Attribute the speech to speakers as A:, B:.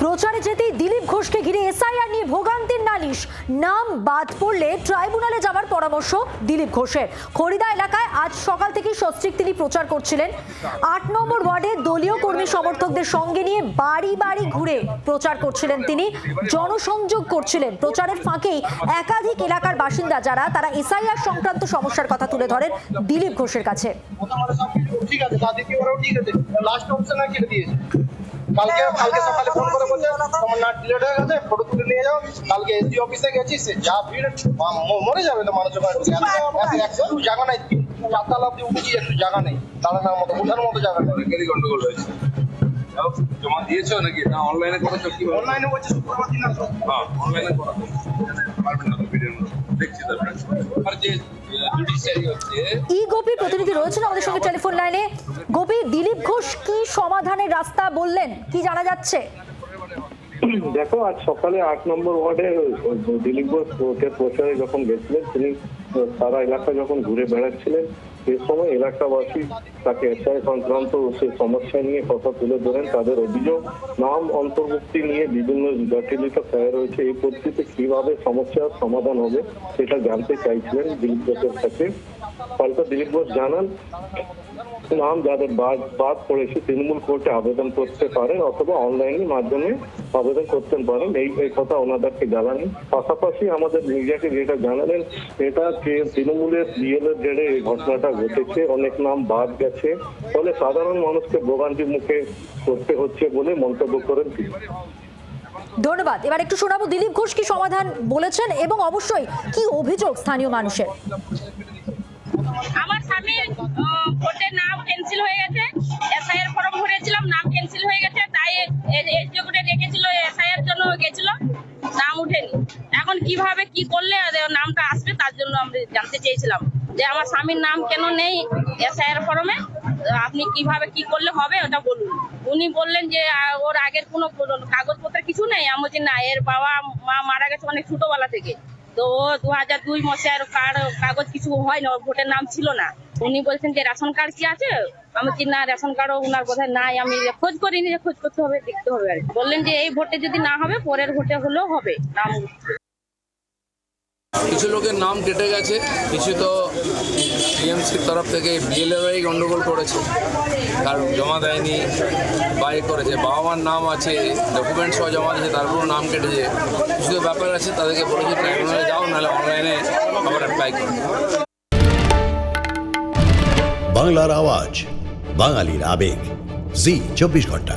A: প্রচারে যেতেই দিলীপ ঘোষকে ঘিরে এসআইআর নিয়ে ভোগান্তির নালিশ। নাম বাদ পড়লে ট্রাইব্যুনালে যাওয়ার পরামর্শ দিলীপ ঘোষের। খড়িদা এলাকায় আজ সকাল থেকেই সস্ত্রীক তিনি প্রচার করছিলেন। ৮ নম্বর ওয়ার্ডে দলীয় কর্মী সমর্থকদের সঙ্গে নিয়ে বাড়ি বাড়ি ঘুরে প্রচার করছিলেন তিনি, জনসংযোগ করছিলেন। প্রচারের ফাঁকেই একাধিক এলাকার বাসিন্দা যারা তারা এসআইআর সংক্রান্ত সমস্যার কথা তুলে ধরেন দিলীপ ঘোষের কাছে।
B: ঠিক আছে, তাদেরকে ওরাও ঠিক আছে, লাস্ট অপশন আর কেটে দিয়েছে। কালকে সকালে ফোন করে বলছে তোমার নাট ডিলেট হয়ে গেছে, ফটো তুলে নিয়ে যাও। কালকে এসডি অফিসে গেছি, সে যা ভিড়, মরে যাবে তো মানুষ। একটু জায়গা নাই, 4 তলা অব্দি উঠেছি, একটু জায়গা নেই, দাঁড়ানোর মতো, ওঠার মতো জায়গা নেই।
C: গন্ডগোল হয়েছে। জমা দিয়েছো নাকি না অনলাইনে করেছো? কি
B: অনলাইনে বলছে শুক্রবার দিন আসো।
C: হ্যাঁ, অনলাইনে করা পারবেন না তো ভিডিওর মধ্যে দেখছি। তারপরে আর যে জুডিশিয়ারি হচ্ছে
A: ই গোপী প্রতিনিধি রয়েছেন আমাদের সঙ্গে টেলিফোন লাইনে। গোপী, দিলীপ ঘোষ কি সমাধানের রাস্তা বললেন, কি জানা যাচ্ছে?
D: দেখো, আজ সকালে ৮ নম্বর ওয়ার্ডে দিলীপ ঘোষ ভোটের প্রচারে যখন গেছিলেন, তিনি সারা এলাকা যখন ঘুরে বেড়াচ্ছিলেন, সে সময় এলাকাবাসী তাকে এসআই সংক্রান্ত সেই সমস্যা নিয়ে কথা তুলে ধরেন। তাদের অভিযোগ, নাম অন্তর্ভুক্তি নিয়ে বিভিন্ন জটিলতা তৈরি হয়েছে। এই পরিস্থিতিতে কিভাবে সমস্যার সমাধান হবে সেটা জানতে চাইছিলেন দিলীপ ঘোষের কাছে। ফলে দিলীপ ঘোষ জানান, নাম যাদের বাদ পড়েছে তৃণমূল কোর্টে আবেদন করতে পারেন অথবা অনলাইনের মাধ্যমে আবেদন করতে পারেন, এই কথা ওনাদেরকে জানালেন। পাশাপাশি আমাদের মিডিয়াকে যেটা জানালেন, এটা তৃণমূলের বিএলএর জেরে এই ঘটনাটা ঘটেছে, অনেক নাম বাদ গেছে, ফলে সাধারণ মানুষকে ভোগান্তির মুখে করতে হচ্ছে বলে মন্তব্য করেন তিনি।
A: ধন্যবাদ। এবার একটু শোনাবো দিলীপ ঘোষ কি সমাধান বলেছেন এবং অবশ্যই কি অভিযোগ স্থানীয় মানুষের।
E: আমার স্বামীর ভোটের নাম ক্যান্সেল হয়ে গেছে, এসআইআর ফর্ম ভরেছিলাম, নাম ক্যান্সেল হয়ে গেছে, তাই এসডিও কোর্টে ডেকেছিল, এসআইআর জন্য গেছিল, নাম উঠেনি। এখন কিভাবে কি করলে নামটা আসবে তার জন্য আমরা জানতে চেয়েছিলাম যে আমার স্বামীর নাম কেন নেই এসআইআর ফর্মে, আপনি কিভাবে কি করলে হবে ওটা বলুন। উনি বললেন যে ওর আগের কোনো কাগজপত্র কিছু নেই। আমি বলছি না, এর বাবা মা মারা গেছে অনেক ছোটবেলা থেকে, তো 2002 মশার কাগজ কিছু হয় না, ভোটের নাম ছিল না। উনি বলছেন যে রেশন কার্ড কি আছে? আমি বলছি না, রেশন কার্ডও ওনার বোধহয় নাই, আমি খোঁজ করিনি, যে খোঁজ করতে হবে, দেখতে হবে আর কি। বললেন যে এই ভোটে যদি না হবে পরের ভোটে হলেও হবে নাম।
C: কিছু লোকের নাম কেটে গেছে, কিছু তো টিএমসির তরফ থেকে বিএলএরাই গন্ডগোল করেছে, কারণ জমা দেয়নি বা এ করেছে। বাবা মার নাম আছে, ডকুমেন্টস সহ জমা দিয়েছে, তারপরেও নাম কেটেছে। কিছু তো ব্যাপার আছে, তাদেরকে বলেছে ট্রাইব্যুনালে যাও, নাহলে অনলাইনে আবার অ্যাপ্লাই করো।
F: বাংলার আওয়াজ, বাঙালির আবেগ, জি 24 ঘন্টা।